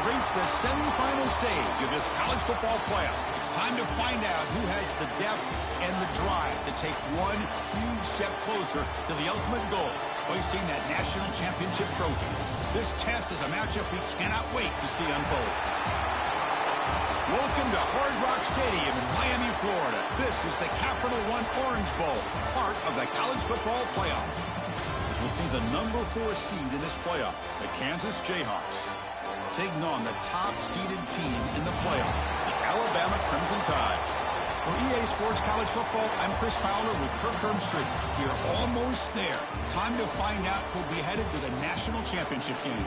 reached the semifinal stage of this college football playoff. It's time to find out who has the depth and the drive to take one huge step closer to the ultimate goal, hoisting that national championship trophy. This test is a matchup we cannot wait to see unfold. Welcome to Hard Rock Stadium in Miami, Florida. This is the Capital One Orange Bowl, part of the college football playoff. As we'll see the number 4 seed in this playoff, the Kansas Jayhawks, taking on the top-seeded team in the playoff, the Alabama Crimson Tide. For EA Sports College Football, I'm Chris Fowler with Kirk Herbstreit. We're almost there. Time to find out who'll be headed to the national championship game.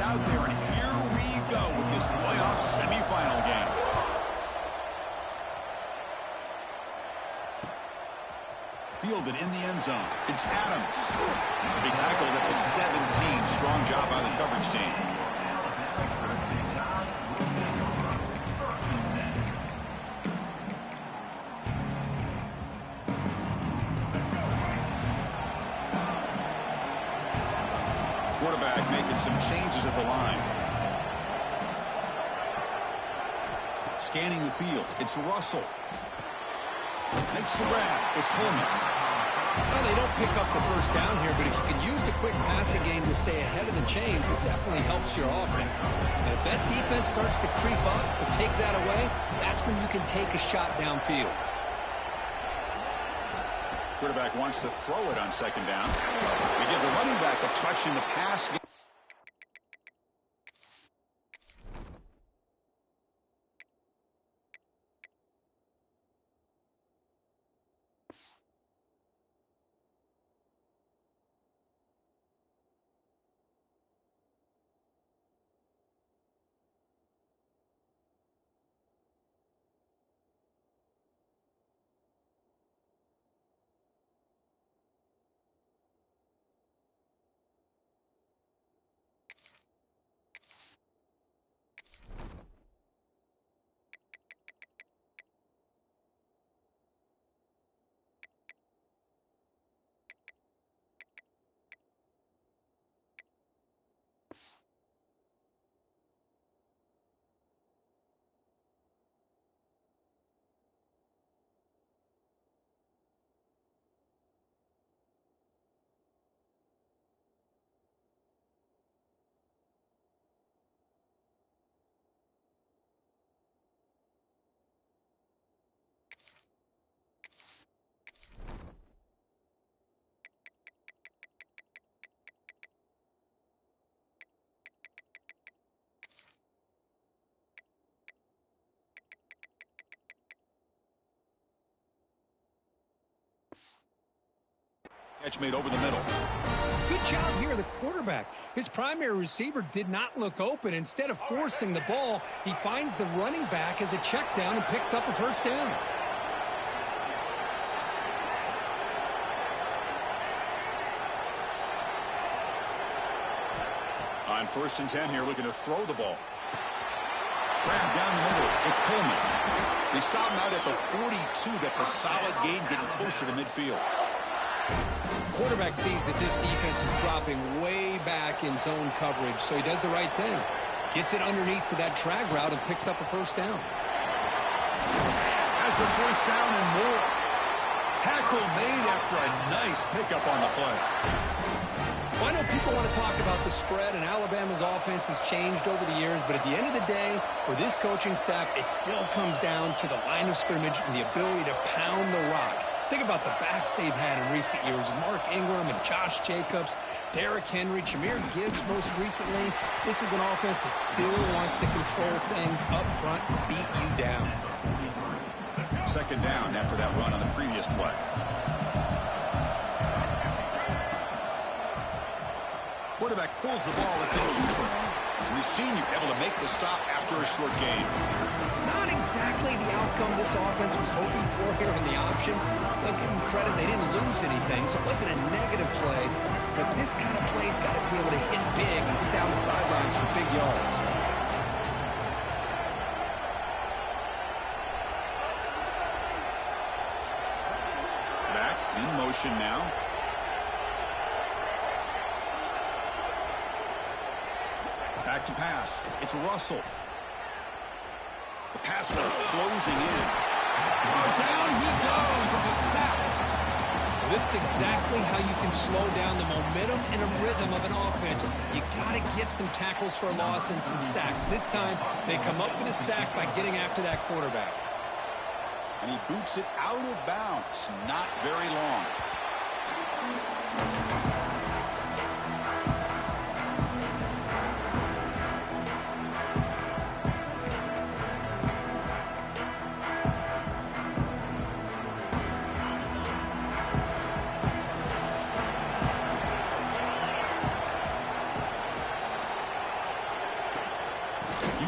Out there, and here we go with this playoff semifinal game. Fielded in the end zone. It's Adams. He tackled at the 17. Strong job by the coverage team. Quarterback making some changes at the line. Scanning the field. It's Russell. Makes the grab. It's Coleman. Well, they don't pick up the first down here, but if you can use the quick passing game to stay ahead of the chains, it definitely helps your offense. And if that defense starts to creep up or take that away, that's when you can take a shot downfield. Quarterback wants to throw it on second down. We give the running back a touch in the pass game. Catch made over the middle. Good job here, the quarterback. His primary receiver did not look open. Instead of forcing the ball, he finds the running back as a check down and picks up a first down. On 1st and 10 here, looking to throw the ball. Grab down the middle. It's Coleman. They stop him out at the 42. That's a solid gain, getting closer to midfield. Quarterback sees that this defense is dropping way back in zone coverage, so he does the right thing. Gets it underneath to that drag route and picks up a first down. Has the first down and more. Tackle made after a nice pickup on the play. Well, I know people want to talk about the spread, and Alabama's offense has changed over the years, but at the end of the day, for this coaching staff, it still comes down to the line of scrimmage and the ability to pound the rock. Think about the backs they've had in recent years. Mark Ingram and Josh Jacobs, Derrick Henry, Jahmyr Gibbs most recently. This is an offense that still wants to control things up front and beat you down. Second down after that run on the previous play. Quarterback pulls the ball at the keeper. We've seen you able to make the stop after a short gain. Not exactly the outcome this offense was hoping for here in the option. But give them credit, they didn't lose anything, so it wasn't a negative play. but this kind of play's got to be able to hit big and get down the sidelines for big yards. Back in motion now. Back to pass. It's Russell. The pass rush closing in. Oh, down he goes. It's a sack. This is exactly how you can slow down the momentum and a rhythm of an offense. You got to get some tackles for a loss and some sacks. This time, they come up with a sack by getting after that quarterback. And he boots it out of bounds. Not very long.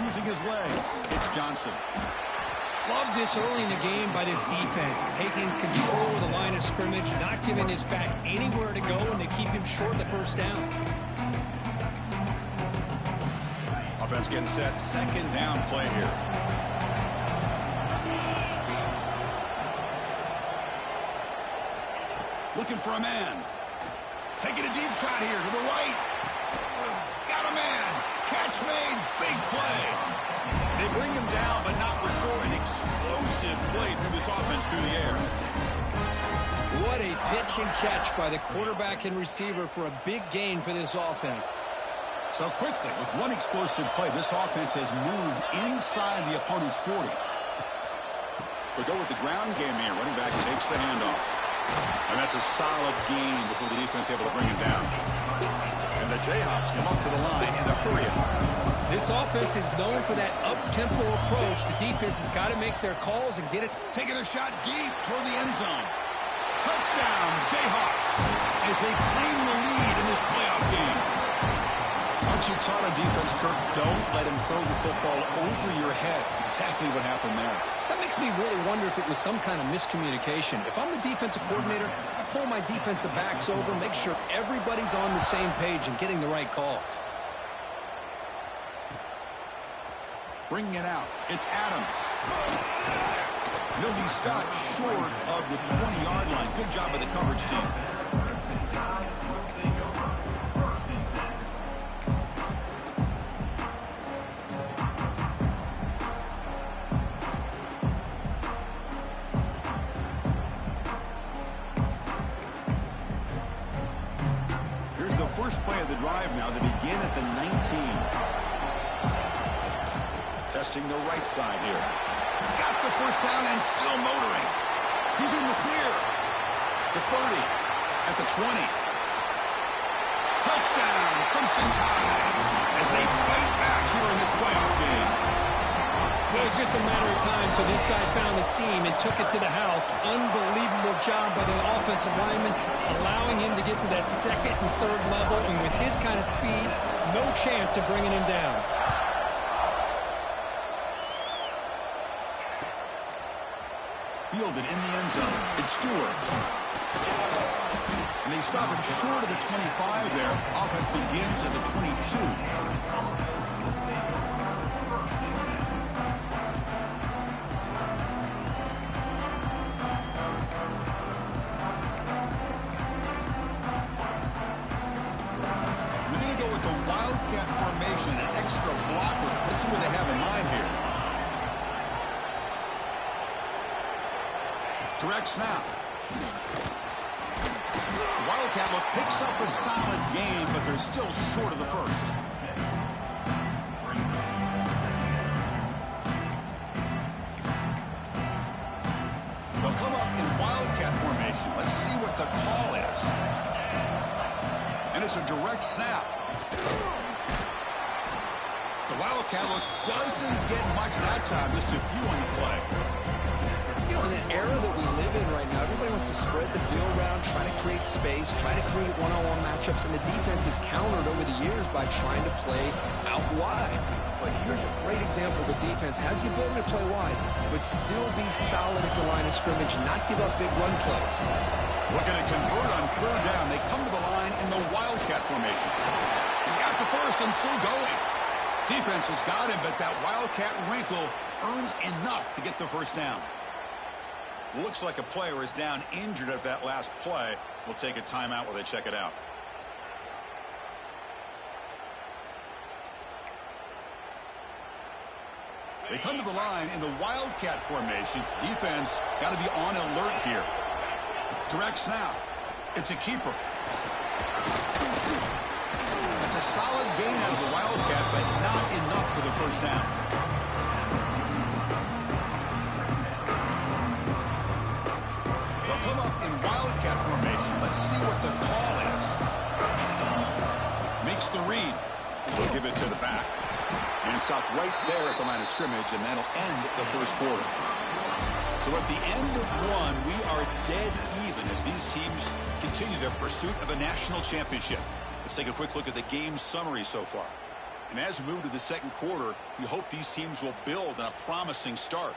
Using his legs, it's Johnson. Love this early in the game by this defense, taking control of the line of scrimmage, not giving his back anywhere to go, and they keep him short of the first down. Offense getting set. Second down play here. Looking for a man. Taking a deep shot here to the right. Got a man. Catch made. Big play. They bring him down, but not before an explosive play through this offense through the air. What a pitch and catch by the quarterback and receiver for a big gain for this offense. So quickly, with one explosive play, this offense has moved inside the opponent's 40. They go with the ground game here. Running back takes the handoff. And that's a solid gain before the defense able to bring him down. And the Jayhawks come up to the line in the hurry-up. This offense is known for that up-tempo approach. The defense has got to make their calls and get it. Taking a shot deep toward the end zone. Touchdown, Jayhawks, as they claim the lead in this playoff game. Aren't you taught on defense, Kirk? Don't let him throw the football over your head. Exactly what happened there. That makes me really wonder if it was some kind of miscommunication. If I'm the defensive coordinator, I pull my defensive backs over, make sure everybody's on the same page and getting the right calls. Bringing it out. It's Adams. He'll be stopped short of the 20-yard line. Good job by the coverage team. Here's the first play of the drive now. They begin at the 19. Testing the right side here. Got the first down and still motoring. He's in the clear. The 30. At the 20. Touchdown. Crimson Tide. As they fight back here in this playoff game. It was just a matter of time till this guy found the seam and took it to the house. Unbelievable job by the offensive lineman, allowing him to get to that second and third level. And with his kind of speed, no chance of bringing him down. Fielded in the end zone. It's Stewart. And they stop it short of the 25 there. Offense begins at the 22. We're going to go with the Wildcat formation, an extra blocker. Let's see what they have in mind here. Direct snap. Wildcat look picks up a solid game, but they're still short of the first. They'll come up in Wildcat formation. Let's see what the call is. And it's a direct snap. The Wildcat look doesn't get much that time, just a few on the play. You know, in an era that we live in right now, everybody wants to spread the field around, try to create space, try to create one-on-one matchups, and the defense is countered over the years by trying to play out wide. But here's a great example. The defense has the ability to play wide, but still be solid at the line of scrimmage and not give up big run plays. Looking to convert on third down. They come to the line in the wide formation. He's got the first and still going. Defense has got him, but that Wildcat wrinkle earns enough to get the first down. Looks like a player is down injured at that last play. We'll take a timeout while they check it out. They come to the line in the Wildcat formation. Defense got to be on alert here. Direct snap. It's a keeper. It's a solid gain out of the Wildcat, but not enough for the first down. They'll come up in Wildcat formation. Let's see what the call is. Makes the read. We'll give it to the back. And stop right there at the line of scrimmage, and that'll end the first quarter. So at the end of one, we are dead even as these teams continue their pursuit of a national championship. Let's take a quick look at the game summary so far. And as we move to the second quarter, we hope these teams will build on a promising start.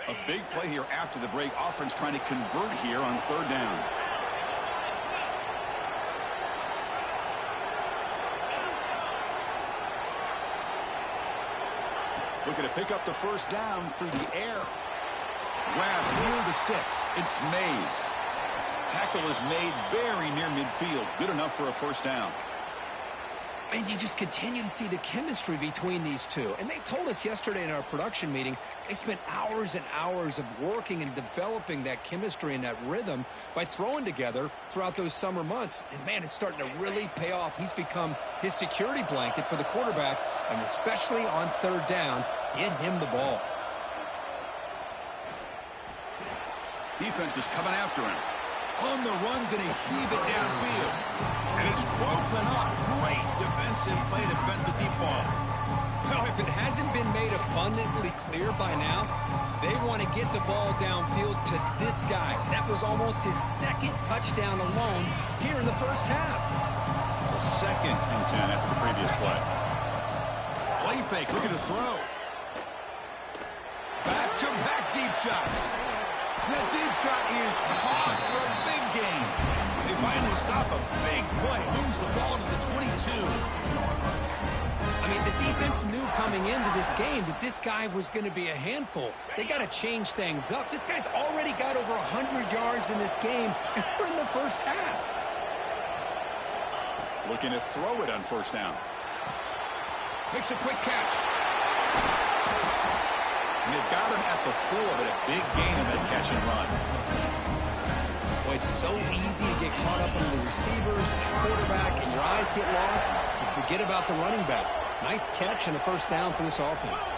A big play here after the break. Offense trying to convert here on third down. Looking to pick up the first down through the air. Grab near the sticks. It's Mays. Tackle is made very near midfield. Good enough for a first down. And you just continue to see the chemistry between these two. And they told us yesterday in our production meeting, they spent hours and hours of working and developing that chemistry and that rhythm by throwing together throughout those summer months. And, man, it's starting to really pay off. He's become his security blanket for the quarterback, and especially on third down, get him the ball. Defense is coming after him. On the run, going to heave it downfield. And it's broken up. Great defensive play to defend the deep ball. Well, if it hasn't been made abundantly clear by now, they want to get the ball downfield to this guy. That was almost his second touchdown alone here in the first half. So 2nd and 10 after the previous play. Play fake, looking to throw. Back-to-back deep shots. That deep shot is caught for a big gain. They finally stop a big play. Moves the ball to the 22. I mean, the defense knew coming into this game that this guy was going to be a handful. They got to change things up. This guy's already got over 100 yards in this game, and we're in the first half. Looking to throw it on first down. Makes a quick catch. And they've got him at the 4, but a big gain in that catch and run. Well, it's so easy to get caught up on the receivers, the quarterback, and your eyes get lost. You forget about the running back. Nice catch and a first down for this offense.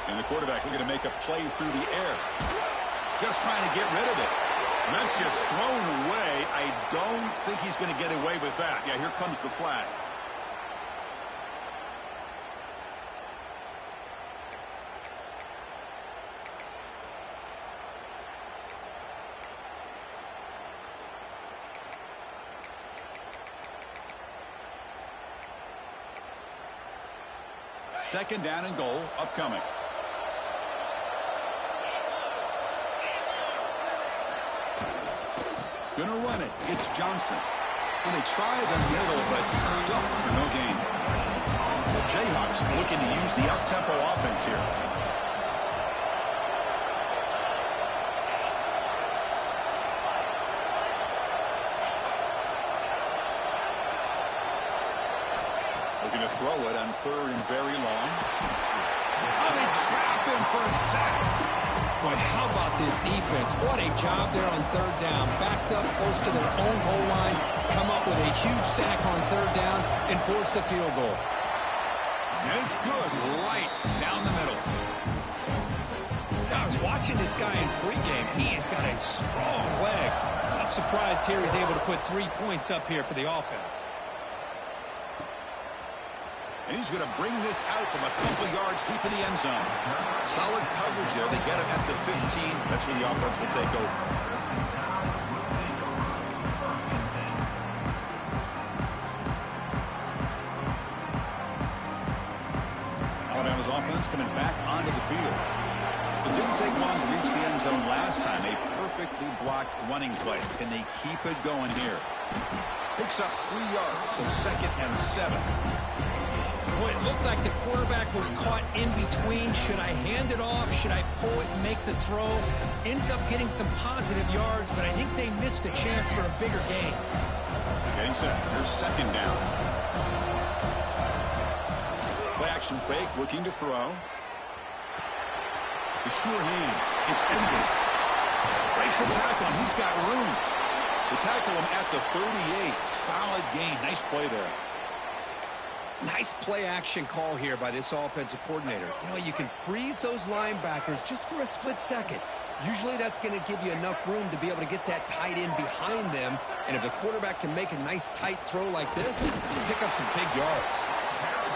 And the quarterback looking to make a play through the air. Just trying to get rid of it. And that's just thrown away. I don't think he's going to get away with that. Yeah, here comes the flag. Second down and goal upcoming. Gonna run it. It's Johnson. And they try the middle, but stuck for no gain. The Jayhawks looking to use the up-tempo offense here. Looking to throw it on 3rd and very long. Oh, they trap him for a sack. Boy, how about this defense? What a job there on third down. Backed up close to their own goal line, come up with a huge sack on third down, and force the field goal. And it's good, right down the middle. I was watching this guy in pregame. He has got a strong leg. Not surprised here he's able to put 3 points up here for the offense. And he's going to bring this out from a couple yards deep in the end zone. Solid coverage there. They get him at the 15. That's where the offense will take over. Alabama's offense coming back onto the field. It didn't take long to reach the end zone last time. A perfectly blocked running play. Can they keep it going here? Picks up 3 yards, so 2nd and 7. Boy, it looked like the quarterback was caught in between. Should I hand it off? Should I pull it and make the throw? Ends up getting some positive yards, but I think they missed a chance for a bigger gain. Getting set. Here's 2nd down. Play action fake, looking to throw. The sure hands. It's Edwards. Breaks the tackle, and he's got room. They tackle him at the 38. Solid gain. Nice play there. Nice play action call here by this offensive coordinator. You know, you can freeze those linebackers just for a split second. Usually that's going to give you enough room to be able to get that tight end behind them. And if the quarterback can make a nice tight throw like this, pick up some big yards.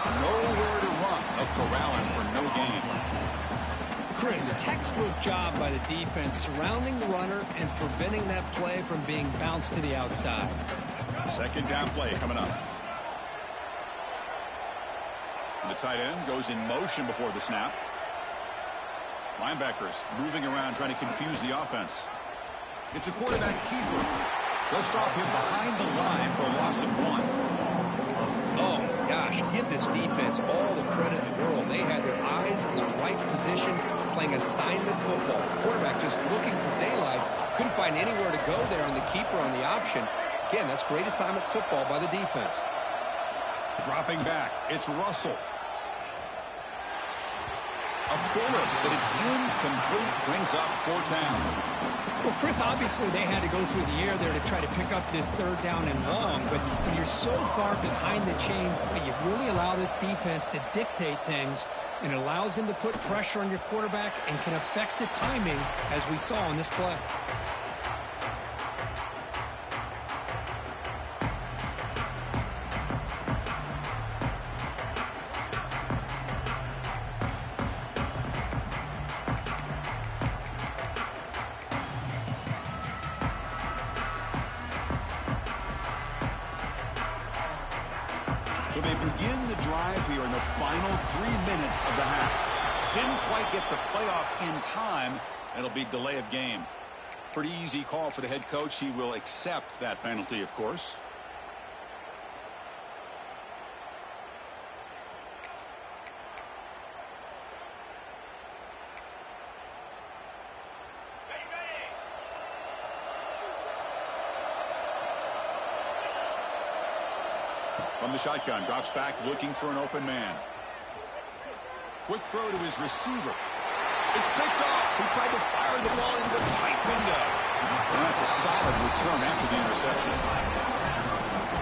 Nowhere to run. A corralling for no gain. Chris, textbook job by the defense surrounding the runner and preventing that play from being bounced to the outside. 2nd down play coming up. And the tight end goes in motion before the snap. Linebackers moving around trying to confuse the offense. It's a quarterback keeper. They'll stop him behind the line for a loss of 1. Oh, gosh, give this defense all the credit in the world. They had their eyes in the right position, playing assignment football. Quarterback just looking for daylight. Couldn't find anywhere to go there on the keeper on the option. Again, that's great assignment football by the defense. Dropping back, it's Russell. A bullet, but it's incomplete. Brings up 4th down. Well, Chris, obviously they had to go through the air there to try to pick up this 3rd down and long, but when you're so far behind the chains, boy, you really allow this defense to dictate things, and it allows them to put pressure on your quarterback and can affect the timing, as we saw in this play. So they begin the drive here in the final 3 minutes of the half. Didn't quite get the playoff in time. It'll be delay of game. Pretty easy call for the head coach. He will accept that penalty, of course. From the shotgun, drops back looking for an open man. Quick throw to his receiver. It's picked off. He tried to fire the ball into a tight window. And that's a solid return after the interception.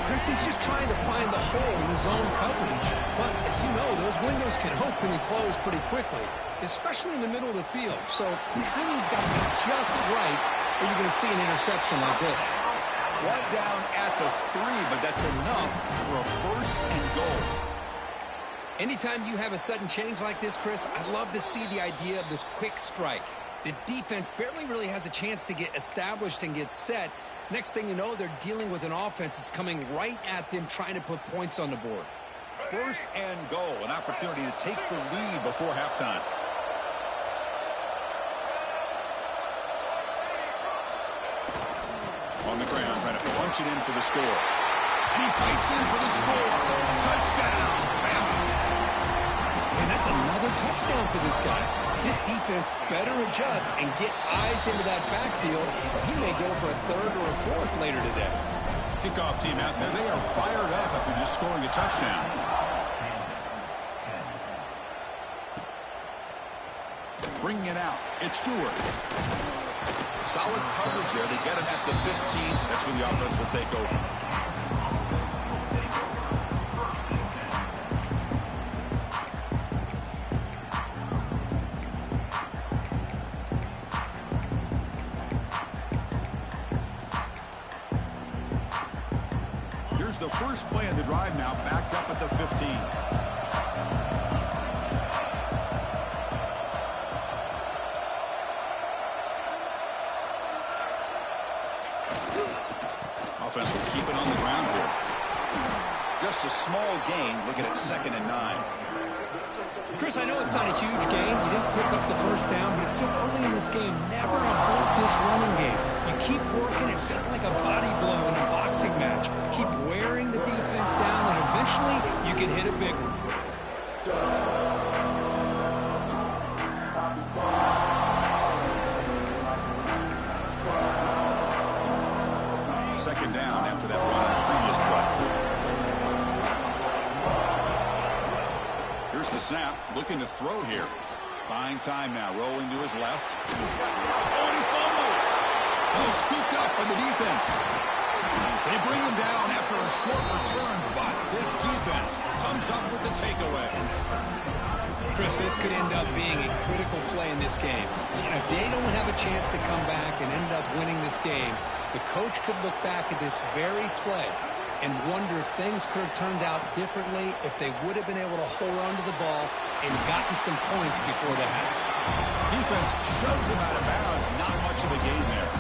Chris, he's just trying to find the hole in his own coverage. But as you know, those windows can open and close pretty quickly, especially in the middle of the field. So the timing's got to be just right, or you're going to see an interception like this. Brought down at the 3, but that's enough for a 1st and goal. Anytime you have a sudden change like this, Chris, I love to see the idea of this quick strike. The defense barely really has a chance to get established and get set. Next thing you know, they're dealing with an offense that's coming right at them, trying to put points on the board. 1st and goal, an opportunity to take the lead before halftime. On the ground, trying to punch it in for the score. And he fights in for the score. Touchdown, Bama. And that's another touchdown for this guy. This defense better adjust and get eyes into that backfield. He may go for a 3rd or a 4th later today. Kickoff team out there. They are fired up after just scoring a touchdown. Bringing it out. It's Stewart. Solid coverage there. They get him at the 15. That's where the offense will take over. Here's the first play of the drive now, backed up at the 15. Offense will keep it on the ground here. Just a small gain. Looking at 2nd and 9. Chris, I know it's not a huge gain. You didn't pick up the first down, but it's still early in this game. Never avert this running game. You keep working. It's kind of like a body blow in a boxing match. Keep wearing the defense down, and eventually you can hit a big one. Second down after that run on the previous play. Here's the snap, looking to throw here. Buying time now, rolling to his left. Oh, and he fumbles. Oh, scooped up by the defense. They bring him down after a short return, but this defense comes up with the takeaway. Chris, this could end up being a critical play in this game. If they don't have a chance to come back and end up winning this game, the coach could look back at this very play and wonder if things could have turned out differently, if they would have been able to hold on to the ball and gotten some points before the half. Defense shoves him out of bounds. Not much of a gain there.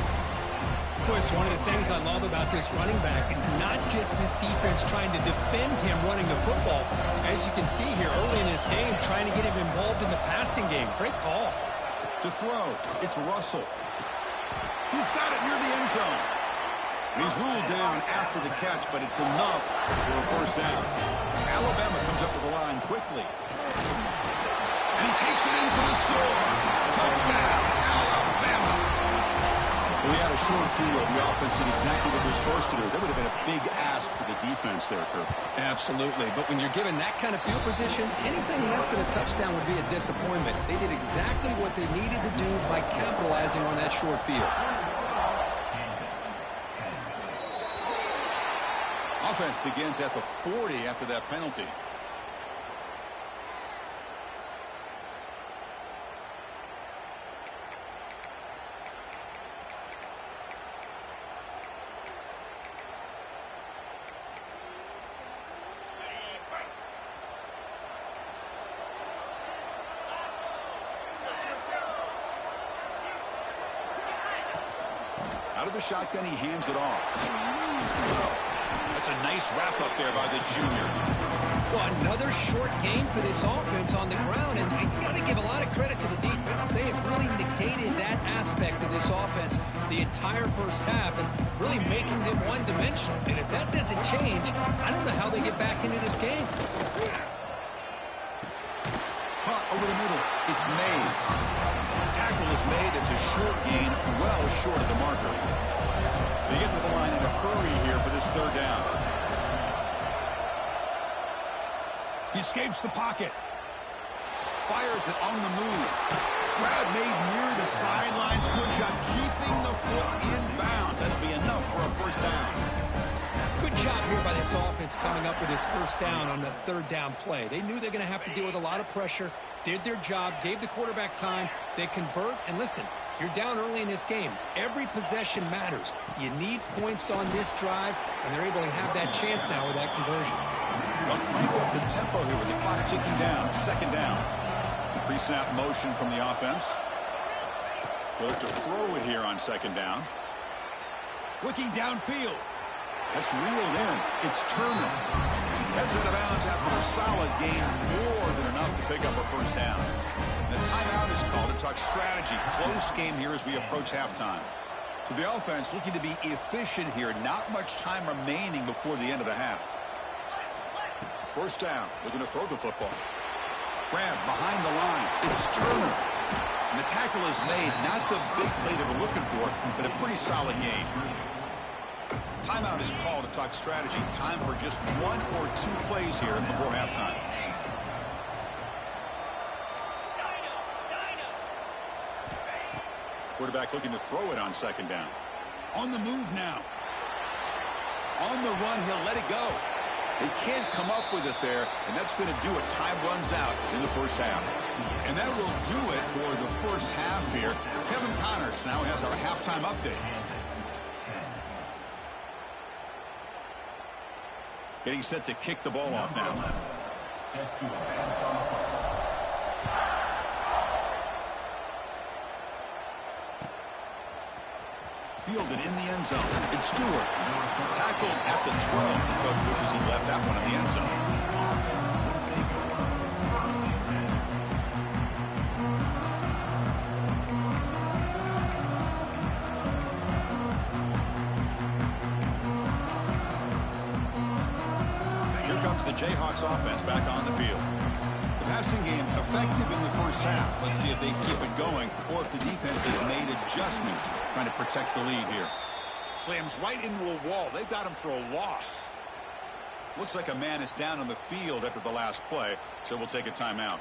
Chris, one of the things I love about this running back, it's not just this defense trying to defend him running the football. As you can see here early in this game, trying to get him involved in the passing game. Great call. To throw, it's Russell. He's got it near the end zone. He's ruled down after the catch, but it's enough for a first down. Alabama comes up with the line quickly. And he takes it in for the score. Touchdown, Alabama. We had a short field. The offense did exactly what they're supposed to do. That would have been a big ask for the defense there, Kirk. Absolutely. But when you're given that kind of field position, anything less than a touchdown would be a disappointment. They did exactly what they needed to do by capitalizing on that short field. Offense begins at the 40 after that penalty. Out of the shotgun, he hands it off. That's a nice wrap up there by the junior. Well, another short game for this offense on the ground, and you got to give a lot of credit to the defense. They have really negated that aspect of this offense the entire first half and really making them one-dimensional. And if that doesn't change, I don't know how they get back into this game. Caught over the middle. It's Mays. Tackle is made. It's a short gain, well short of the marker. They get to the line in a hurry here for this third down. He escapes the pocket. Fires it on the move. Grab made near the sidelines. Good job keeping the foot in bounds. That'll be enough for a first down. Good job here by this offense coming up with this first down on the third down play. They knew they're going to have to deal with a lot of pressure, did their job, gave the quarterback time. They convert, and listen, you're down early in this game. Every possession matters. You need points on this drive, and they're able to have that chance now with that conversion. They'll crank up the tempo here with the clock ticking down. Second down. Pre-snap motion from the offense. They'll look to throw it here on second down. Looking downfield. That's reeled in. It's Turner. Heads out of bounds after a solid gain, more than enough to pick up a first down. And a timeout is called to talk strategy. Close game here as we approach halftime. So the offense looking to be efficient here. Not much time remaining before the end of the half. First down. Looking to throw the football. Grab behind the line. It's Turner. And the tackle is made. Not the big play they were looking for, but a pretty solid game. Timeout is called to talk strategy. Time for just one or two plays here before halftime. Quarterback looking to throw it on second down. On the move now. On the run, he'll let it go. They can't come up with it there, and that's going to do it. Time runs out in the first half. And that will do it for the first half here. Kevin Connors now has our halftime update. Getting set to kick the ball off now. Fielded in the end zone. It's Stewart. Tackled at the 12. The coach wishes he left that one in the end zone. the Jayhawks offense back on the field. The passing game effective in the first half. Let's see if they keep it going or if the defense has made adjustments trying to protect the lead here. Slams right into a wall. They've got him for a loss. Looks like a man is down on the field after the last play, so we'll take a timeout.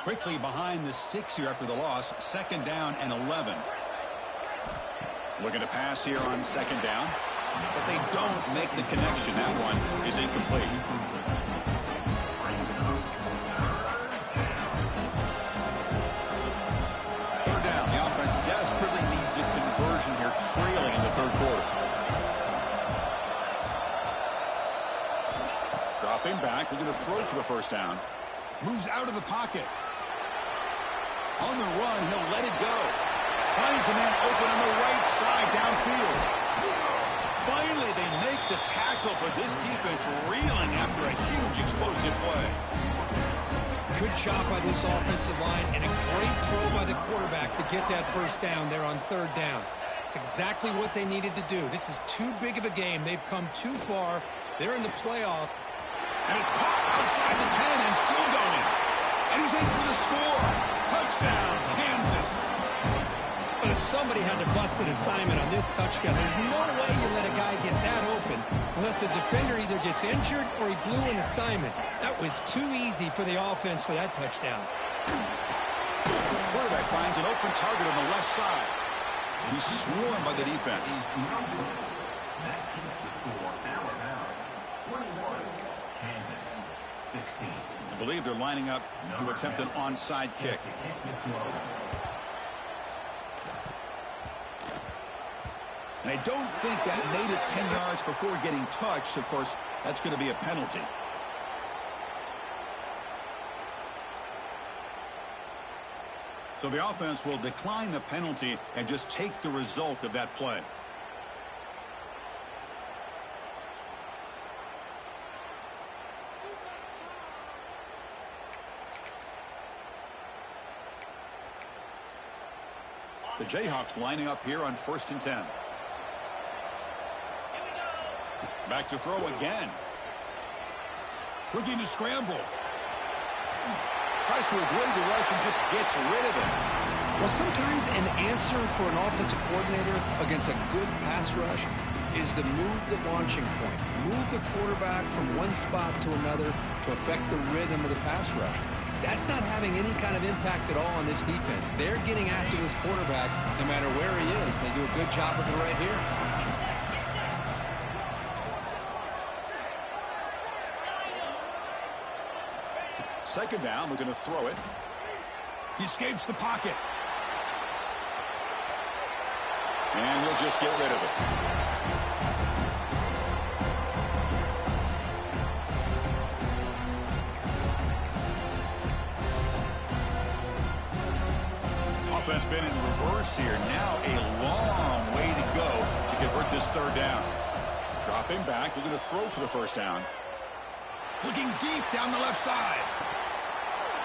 Quickly behind the sticks here after the loss. 2nd down and 11. Looking to pass here on 2nd down, but they don't make the connection. That one is incomplete. The offense desperately needs a conversion here, trailing in the 3rd quarter. Dropping back, looking to throw for the 1st down. Moves out of the pocket. On the run, he'll let it go. Finds a man open on the right side downfield. Finally, they make the tackle, but this defense reeling after a huge explosive play. Good job by this offensive line and a great throw by the quarterback to get that 1st down there on 3rd down. It's exactly what they needed to do. This is too big of a game. They've come too far. They're in the playoff. And it's caught outside the 10 and still going. And he's in for the score. Touchdown, Kansas. But if somebody had to bust an assignment on this touchdown, there's no way you let a guy get that open unless the defender either gets injured or he blew an assignment. That was too easy for the offense for that touchdown. Quarterback finds an open target on the left side. He's swarmed by the defense. I believe they're lining up to attempt an onside kick. And I don't think that made it 10 yards before getting touched. Of course, that's going to be a penalty. So the offense will decline the penalty and just take the result of that play. The Jayhawks lining up here on 1st and 10. Back to throw again. Looking to scramble. Tries to avoid the rush and just gets rid of it. Well, sometimes an answer for an offensive coordinator against a good pass rush is to move the launching point. Move the quarterback from one spot to another to affect the rhythm of the pass rush. That's not having any kind of impact at all on this defense. They're getting after this quarterback no matter where he is. They do a good job of it right here. Second down, we're going to throw it. He escapes the pocket. And he'll just get rid of it. Offense been in reverse here. Now a long way to go to convert this 3rd down. Dropping back, looking to throw for the 1st down. Looking deep down the left side.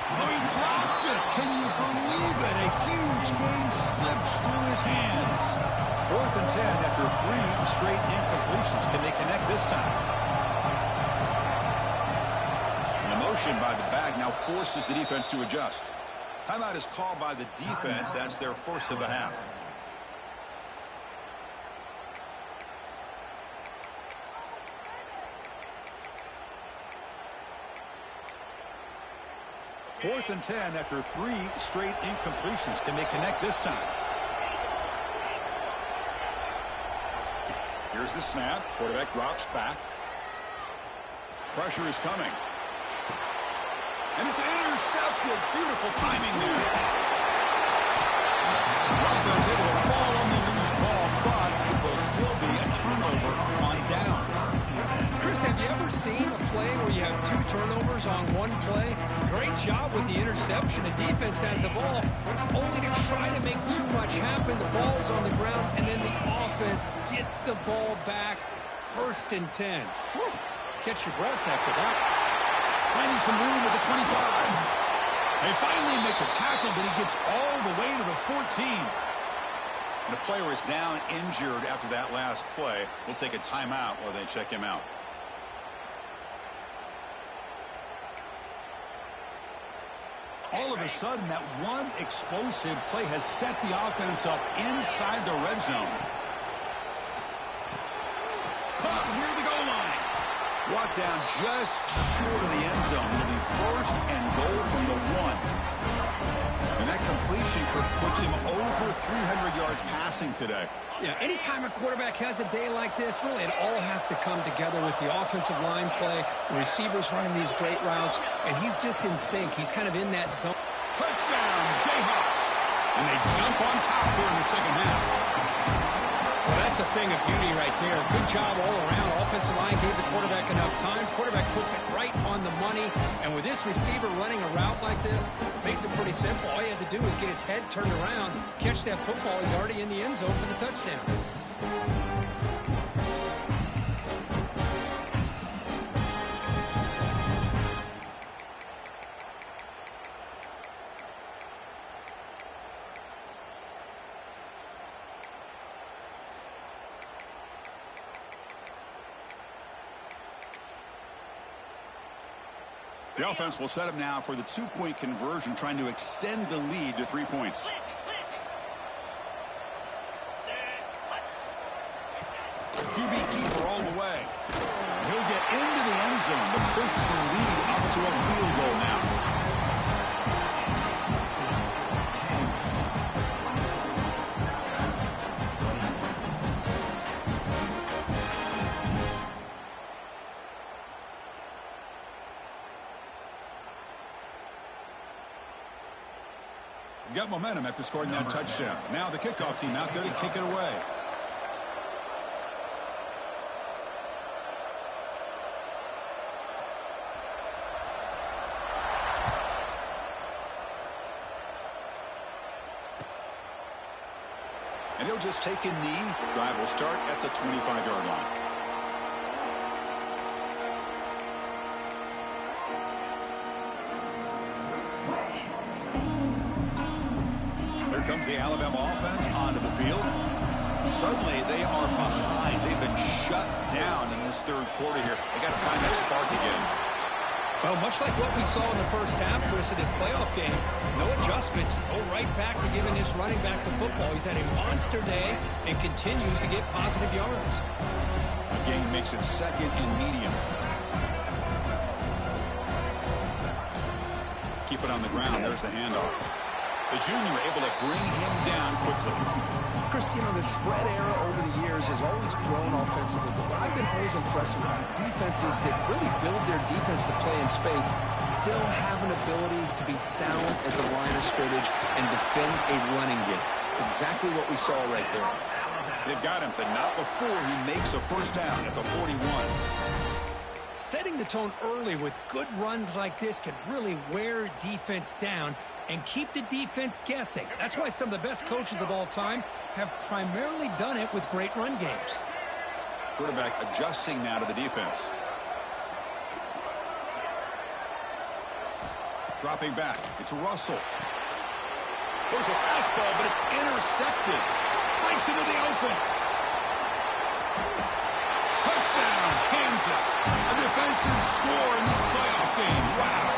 Oh, he dropped it. Can you believe it? A huge gain slips through his hands. 4th and 10 after 3 straight incompletions. Can they connect this time? And the motion by the back now forces the defense to adjust. Timeout is called by the defense. That's their 1st of the half. Fourth and 10 after 3 straight incompletions. Can they connect this time? Here's the snap. Quarterback drops back. Pressure is coming. And it's intercepted. Beautiful timing there. Offense able to fall on the loose ball, but it will still be a turnover on downs. Chris, have you ever seen a play where you have 2 turnovers on one play? Great job with the interception. The defense has the ball, only to try to make too much happen. The ball's on the ground, and then the offense gets the ball back. 1st and 10. Whew. Catch your breath after that. Finding some room at the 25. They finally make the tackle, but he gets all the way to the 14. The player is down injured after that last play. We'll take a timeout while they check him out. All of a sudden, that one explosive play has set the offense up inside the red zone. Caught near the goal line. Brought down just short of the end zone. It'll be first and goal from the 1. And that completion puts him over 300 yards passing today. Yeah, anytime a quarterback has a day like this, really it all has to come together with the offensive line play, the receivers running these great routes, and he's just in sync. He's kind of in that zone. Touchdown, Jayhawks. And they jump on top here in the second half. Well, that's a thing of beauty right there. Good job all around. Offensive line gave the quarterback enough time. Quarterback puts it right on the money. And with this receiver running a route like this, makes it pretty simple. All you have to do is get his head turned around, catch that football. He's already in the end zone for the touchdown. The offense will set up now for the 2-point conversion, trying to extend the lead to 3 points. QB keeper all the way. He'll get into the end zone to push the lead up to a field goal now. Got momentum after scoring that touchdown. Now the kickoff team out there to kick it away. And he'll just take a knee. Drive will start at the 25-yard line. Comes the Alabama offense onto the field. Suddenly they are behind. They've been shut down in this third quarter here. They got to find that spark again. Well, much like what we saw in the first half, Chris, of this playoff game, no adjustments. Go right back to giving this running back the football. He's had a monster day and continues to get positive yards. The game makes it second and medium. Keep it on the ground. There's the handoff. The junior able to bring him down quickly. Chris, you know, the spread era over the years has always grown offensively, but what I've been always impressed with defenses that really build their defense to play in space still have an ability to be sound at the line of scrimmage and defend a running game. It's exactly what we saw right there. They've got him, but not before he makes a first down at the 41. Setting the tone early with good runs like this can really wear defense down and keep the defense guessing. That's why some of the best coaches of all time have primarily done it with great run games. Quarterback adjusting now to the defense. Dropping back. It's Russell. There's a fastball, but it's intercepted. Breaks into the open. Touchdown, Kansas. A defensive score in this playoff game. Wow.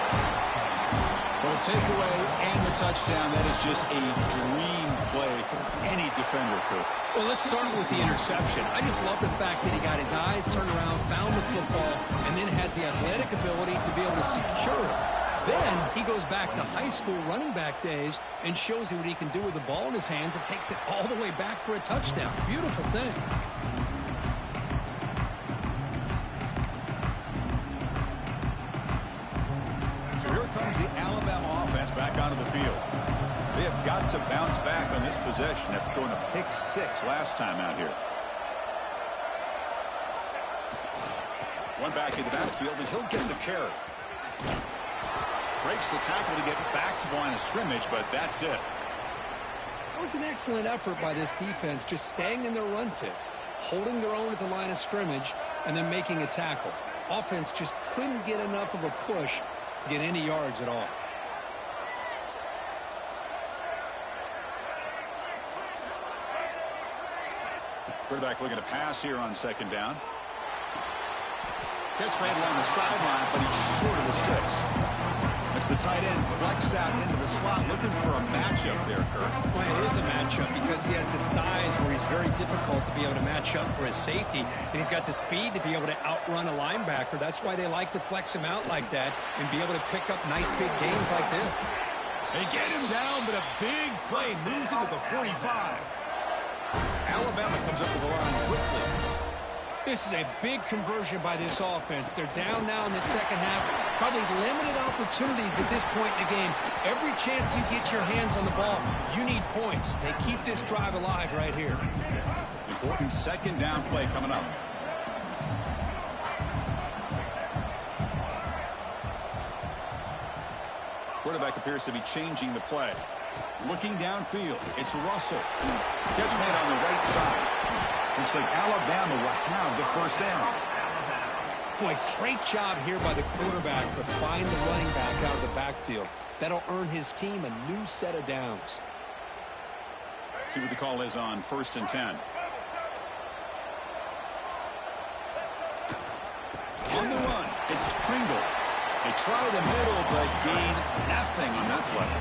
Well, the takeaway and the touchdown, that is just a dream play for any defender, Kurt. Well, let's start with the interception. I just love the fact that he got his eyes turned around, found the football, and then has the athletic ability to be able to secure it. Then he goes back to high school running back days and shows you what he can do with the ball in his hands and takes it all the way back for a touchdown. Beautiful thing. Comes the Alabama offense back onto the field. They have got to bounce back on this possession after throwing a pick 6 last time out here. One back in the backfield, and he'll get the carry. Breaks the tackle to get back to the line of scrimmage, but that's it. That was an excellent effort by this defense, just staying in their run fits, holding their own at the line of scrimmage, and then making a tackle. Offense just couldn't get enough of a push to get any yards at all. Quarterback looking to pass here on second down. Catch made along the sideline, but he's short of the sticks. It's the tight end flex out into the slot, looking for a matchup there, Kurt. Well, it is a matchup because he has the size where he's very difficult to be able to match up for his safety, and he's got the speed to be able to outrun a linebacker. That's why they like to flex him out like that and be able to pick up nice big gains like this. They get him down, but a big play moves it to the 45. Alabama comes up with the line quickly. This is a big conversion by this offense. They're down now in the second half. Probably limited opportunities at this point in the game. Every chance you get your hands on the ball, you need points. They keep this drive alive right here. Important second down play coming up. Quarterback appears to be changing the play. Looking downfield, it's Russell. Catch made on the right side. Looks like Alabama will have the first down. Boy, great job here by the quarterback to find the running back out of the backfield. That'll earn his team a new set of downs. See what the call is on 1st and 10. On the run, it's Pringle. They try the middle, but gain nothing on that play.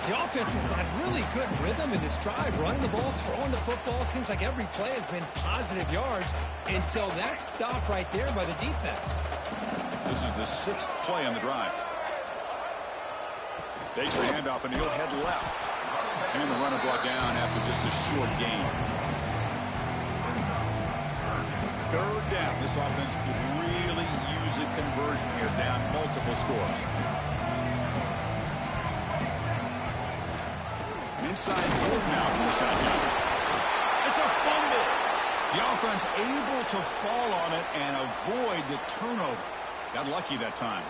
The offense is on really good rhythm in this drive. Running the ball, throwing the football. Seems like every play has been positive yards until that stop right there by the defense. This is the 6th play on the drive. Takes the handoff, and he'll head left. And the runner brought down after just a short gain. 3rd down. This offense could really use a conversion here, down multiple scores. Inside 4th now from the shotgun. It's a fumble. The offense able to fall on it and avoid the turnover. Got lucky that time.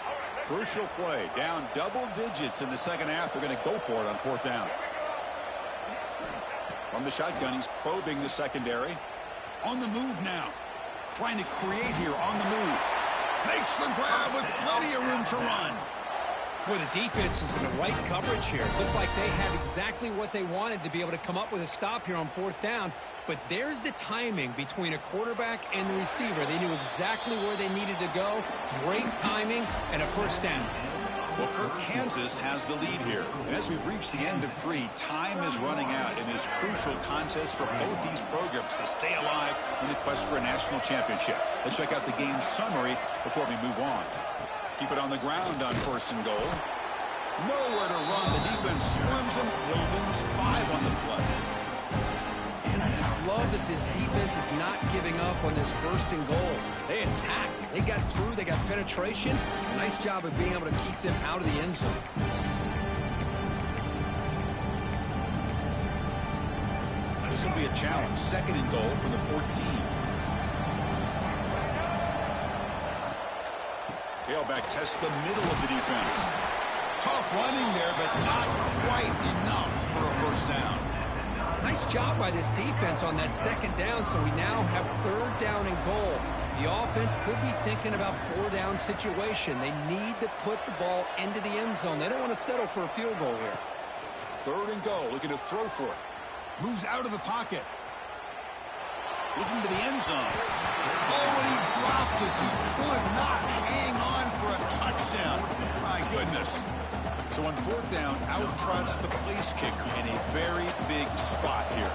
Crucial play. Down double digits in the second half. They're going to go for it on 4th down. From the shotgun, he's probing the secondary. On the move now. Trying to create here on the move. Makes the grab with plenty of room to run. Boy, the defense is in the right coverage here. Looked like they had exactly what they wanted to be able to come up with a stop here on 4th down. But there's the timing between a quarterback and the receiver. They knew exactly where they needed to go. Great timing and a first down. Well, Kirk, Kansas has the lead here. And as we reach the end of 3, time is running out in this crucial contest for both these programs to stay alive in the quest for a national championship. Let's check out the game summary before we move on. Keep it on the ground on 1st and goal. Nowhere to run. The defense swarms him. He'll lose 5 on the play. And I just love that this defense is not giving up on this 1st and goal. They attacked. They got through. They got penetration. Nice job of being able to keep them out of the end zone. This will be a challenge. 2nd and goal from the 14. Tailback tests the middle of the defense. Tough running there, but not quite enough for a first down. Nice job by this defense on that 2nd down, so we now have 3rd down and goal. The offense could be thinking about 4-down situation. They need to put the ball into the end zone. They don't want to settle for a field goal here. 3rd and goal, looking to throw for it. Moves out of the pocket. Looking to the end zone. Oh, and he dropped it. He could not hang on for a touchdown. My goodness. So on 4th down, out trots the place kicker in a very big spot here.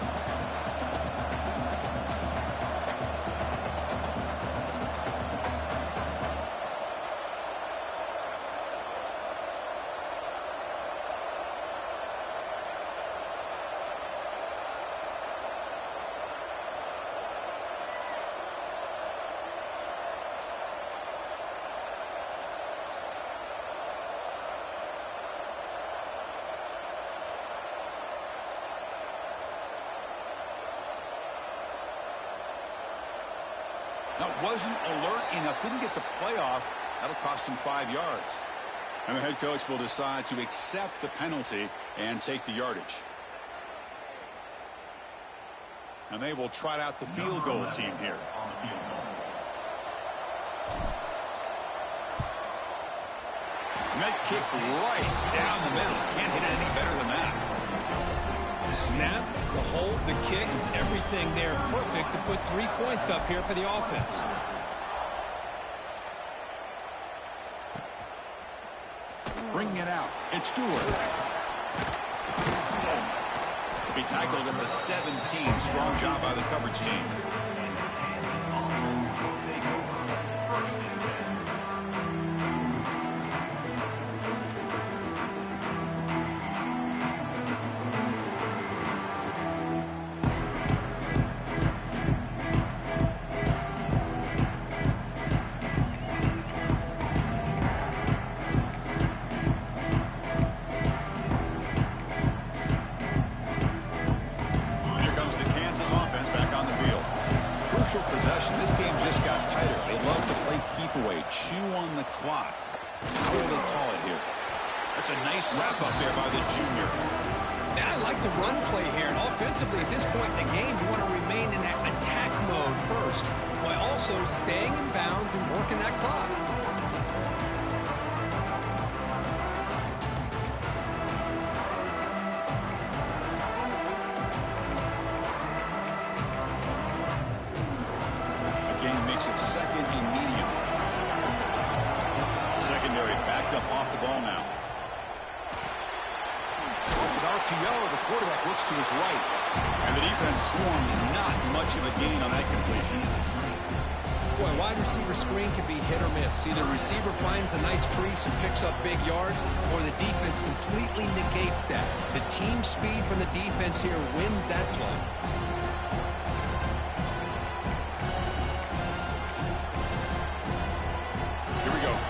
That wasn't alert enough. Didn't get the playoff. That'll cost him 5 yards. And the head coach will decide to accept the penalty and take the yardage. And they will trot out the field goal team here. And that kick right down the middle. Can't hit it any better than that. The snap, the hold, the kick, everything there perfect to put 3 points up here for the offense. Bringing it out. It's Stewart. He tackled at the 17. Strong job by the coverage team. Chew on the clock. How will they call it here? That's a nice wrap up there by the junior. Now I like the run play here. And offensively, at this point in the game, you want to remain in that attack mode first, while also staying in bounds and working that clock. Again, makes it second and medium. Secondary backed up off the ball now. Off an RPO, the quarterback looks to his right. And the defense swarms not much of a gain on that completion. Boy, wide receiver screen can be hit or miss. Either the receiver finds a nice crease and picks up big yards, or the defense completely negates that. The team speed from the defense here wins that play.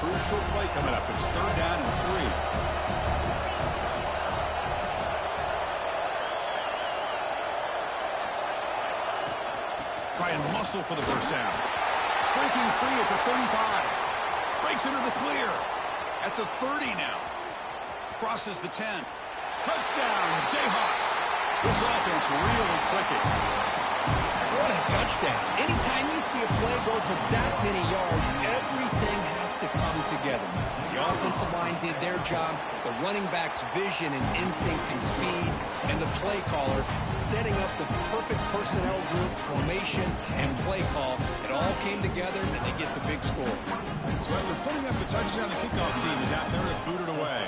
Crucial play coming up. It's 3rd down and 3. Try and muscle for the first down. Breaking free at the 35. Breaks into the clear. At the 30 now. Crosses the 10. Touchdown, Jayhawks. This offense really clicking. What a touchdown. Anytime you see a play go for that many yards, everything has to come together. The offensive line did their job, the running back's vision and instincts and speed, and the play caller setting up the perfect personnel group, formation, and play call. It all came together, and they get the big score. So after putting up the touchdown, the kickoff team is out there to boot it away.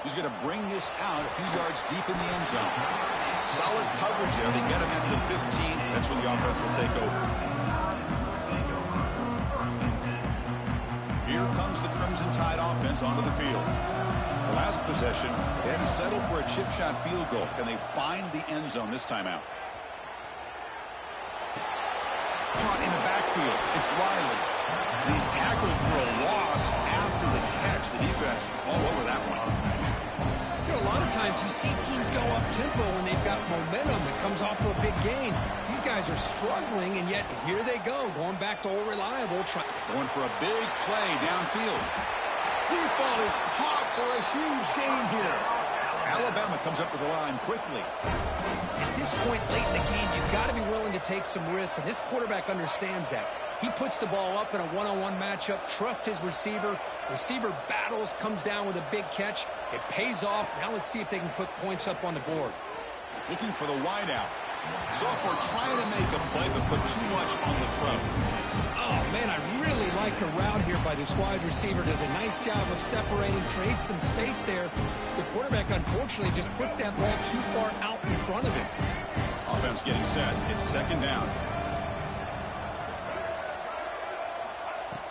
He's going to bring this out a few yards deep in the end zone. Solid coverage there. They get him at the 15. That's where the offense will take over. Here comes the Crimson Tide offense onto the field. The last possession, they had to settle for a chip shot field goal. Can they find the end zone this time out? Caught in the backfield. It's Riley. He's tackled for a loss after the catch. The defense all over that one. You know, a lot of times you see teams go up-tempo when they've got momentum that comes off to a big gain. These guys are struggling, and yet here they go, going back to old reliable. Going for a big play downfield. Deep ball is caught for a huge gain here. Alabama comes up to the line quickly. At this point late in the game, you've got to be willing to take some risks, and this quarterback understands that. He puts the ball up in a one-on-one matchup, trusts his receiver. Receiver battles, comes down with a big catch. It pays off. Now let's see if they can put points up on the board. Looking for the wideout. Sophomore trying to make a play, but put too much on the throw. Oh, man, I really like the route here by this wide receiver. Does a nice job of separating, trades some space there. The quarterback, unfortunately, just puts that ball too far out in front of him. Offense getting set. It's 2nd down.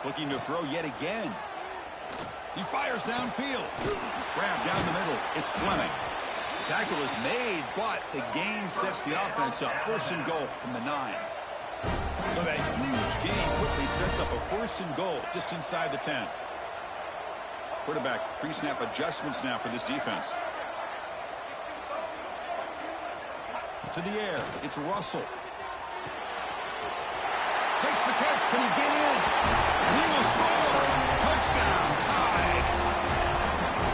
Looking to throw yet again. He fires downfield. Grab down the middle. It's Fleming. The tackle is made, but the gain sets the offense up. 1st and goal from the 9. So that huge gain quickly sets up a 1st and goal just inside the 10. Quarterback pre-snap adjustments now for this defense. To the air. It's Russell. Makes the catch. Can he get in? He will score. Touchdown, Tide.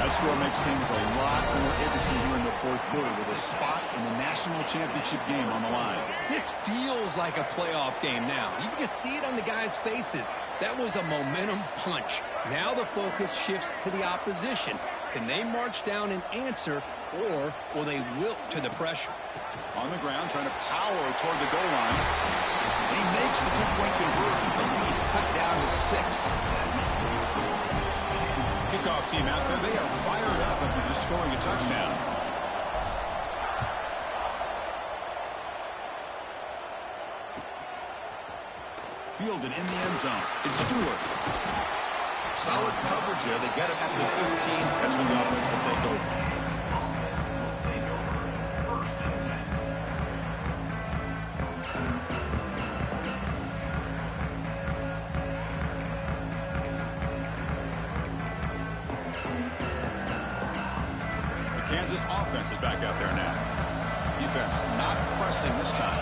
That score makes things a lot more interesting here in the fourth quarter with a spot in the national championship game on the line. This feels like a playoff game now. You can just see it on the guys' faces. That was a momentum punch. Now the focus shifts to the opposition. Can they march down and answer, or will they wilt to the pressure? On the ground, trying to power toward the goal line. And he makes the two-point conversion. The lead cut down to 6. Kickoff team out there. They are fired up after just scoring a touchdown. Fielded in the end zone. It's Stewart. Solid coverage here. They get him at the 15. That's when the offense will take over. Kansas offense is back out there now. Defense not pressing this time.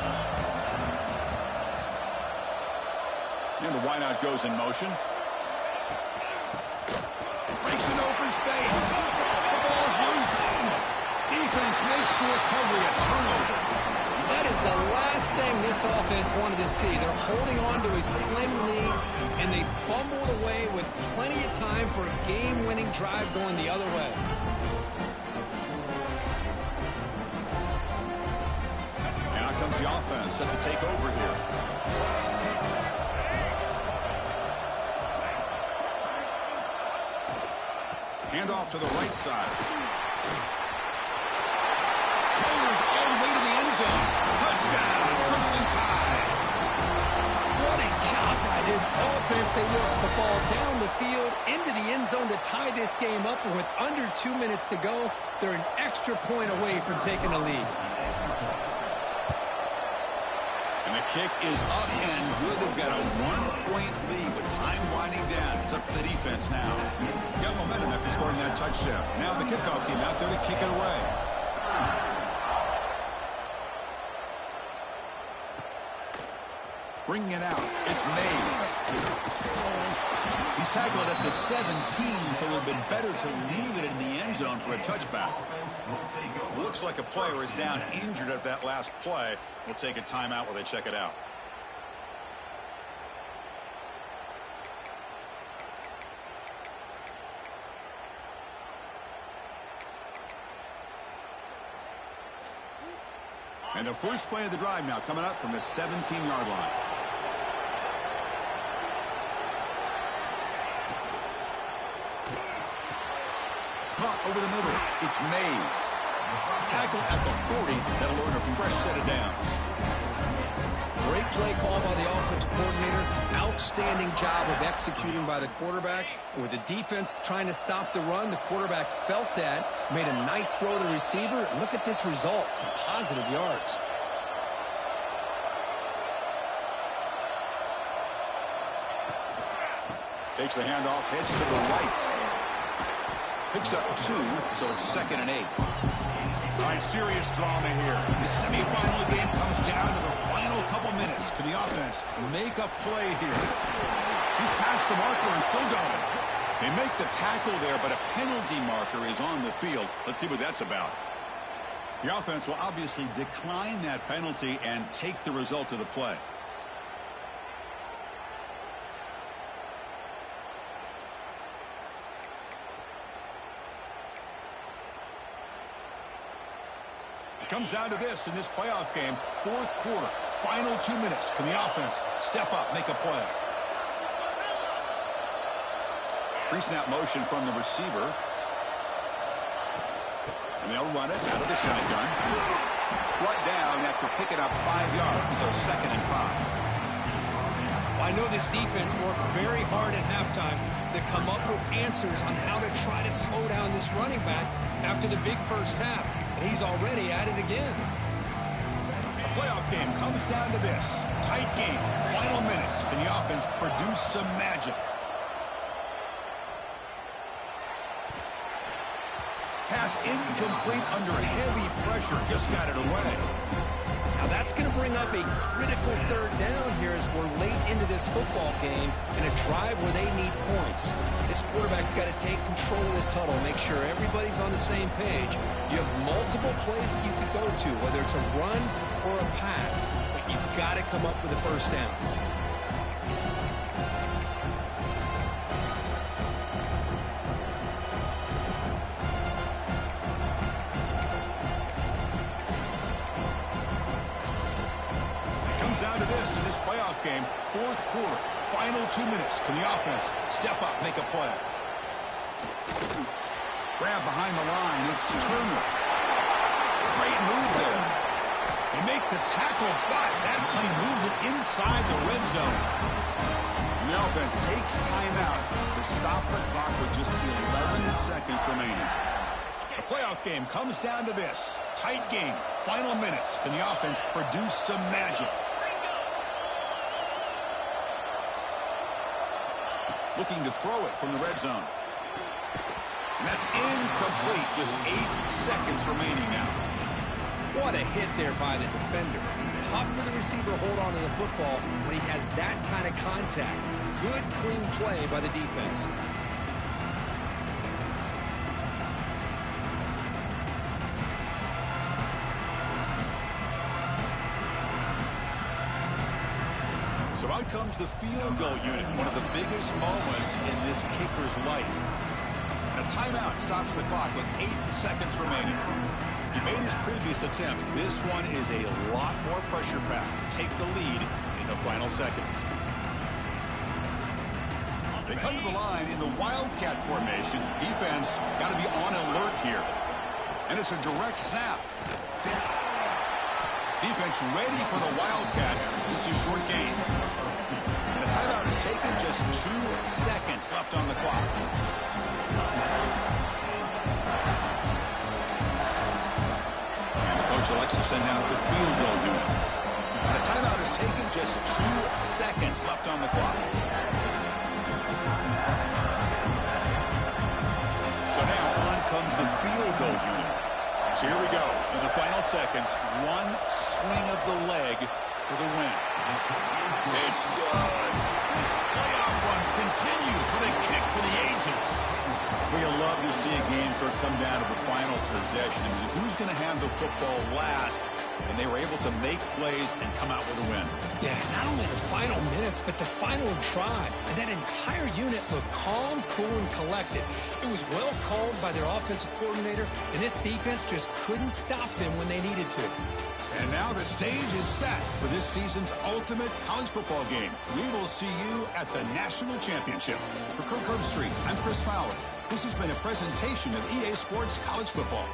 And the wideout goes in motion. Breaks into open space. The ball is loose. Defense makes the recovery a turnover. That is the last thing this offense wanted to see. They're holding on to a slim lead, and they fumbled away with plenty of time for a game-winning drive going the other way. Comes the offense set to take over here. Hand off to the right side. Rolls all the way to the end zone. Touchdown, Crimson Tide. What a job by this offense. They work the ball down the field into the end zone to tie this game up. And with under 2 minutes to go, they're an extra point away from taking a lead. And the kick is up and good. They've got a 1-point lead with time winding down. It's up to the defense now. Got momentum after scoring that touchdown. Now the kickoff team out there to kick it away. Bringing it out. It's Mays. He's tackled at the 17, so it would have been better to leave it in the end zone for a touchback. Looks like a player is down injured at that last play. We'll take a timeout while they check it out. And the first play of the drive now coming up from the 17-yard line. Caught over the middle. It's Mays. Tackled at the 40. That'll earn a fresh set of downs. Great play call by the offensive coordinator. Outstanding job of executing by the quarterback. With the defense trying to stop the run, the quarterback felt that, made a nice throw to the receiver. Look at this result. Some positive yards. Takes the handoff, heads to the right. Picks up 2, so it's 2nd and 8. All right, serious drama here. The semifinal game comes down to the final couple minutes. Can the offense make a play here? He's past the marker and still going. They make the tackle there, but a penalty marker is on the field. Let's see what that's about. The offense will obviously decline that penalty and take the result of the play. Comes down to this in this playoff game. Fourth quarter, final 2 minutes. Can the offense step up, make a play? Pre-snap motion from the receiver. And they'll run it out of the shotgun. Brought down after picking up 5 yards, so 2nd and 5. I know this defense worked very hard at halftime to come up with answers on how to try to slow down this running back after the big first half. And he's already at it again. The playoff game comes down to this. Tight game, final minutes. Can the offense produce some magic? Pass incomplete under heavy pressure. Just got it away. Now that's going to bring up a critical third down here as we're late into this football game in a drive where they need points. This quarterback's got to take control of this huddle, make sure everybody's on the same page. You have multiple plays that you could go to, whether it's a run or a pass, but you've got to come up with a first down. Down to this in this playoff game, fourth quarter, final 2 minutes. Can the offense step up, make a play? Grab behind the line. It's Turner. Great move there. They make the tackle, but that play moves it inside the red zone. And the offense takes timeout to stop the clock with just 11 seconds remaining. The playoff game comes down to this. Tight game, final minutes. Can the offense produce some magic? Looking to throw it from the red zone. And that's incomplete. Just 8 seconds remaining now. What a hit there by the defender. Tough for the receiver to hold on to the football when he has that kind of contact. Good, clean play by the defense. So out comes the field goal unit, one of the biggest moments in this kicker's life. And a timeout stops the clock with 8 seconds remaining. He made his previous attempt. This one is a lot more pressure-packed to take the lead in the final seconds. They come to the line in the Wildcat formation. Defense got to be on alert here. And it's a direct snap. Defense ready for the Wildcat. Just a short gain. And a timeout is taken. Just 2 seconds left on the clock. And the coach elects to send out the field goal unit. And a timeout is taken. Just 2 seconds left on the clock. So now on comes the field goal unit. So here we go. In the final seconds, one swing of the leg for the win. It's good. This playoff run continues with a kick for the ages. We'll love to see a game come down to the final possession. Who's going to have the football last? And they were able to make plays and come out with a win. Yeah, not only the final minutes, but the final drive. And that entire unit looked calm, cool, and collected. It was well called by their offensive coordinator, and this defense just couldn't stop them when they needed to. And now the stage is set for this season's ultimate college football game. We will see you at the National Championship. For Kirk Herbstreit, I'm Chris Fowler. This has been a presentation of EA Sports College Football.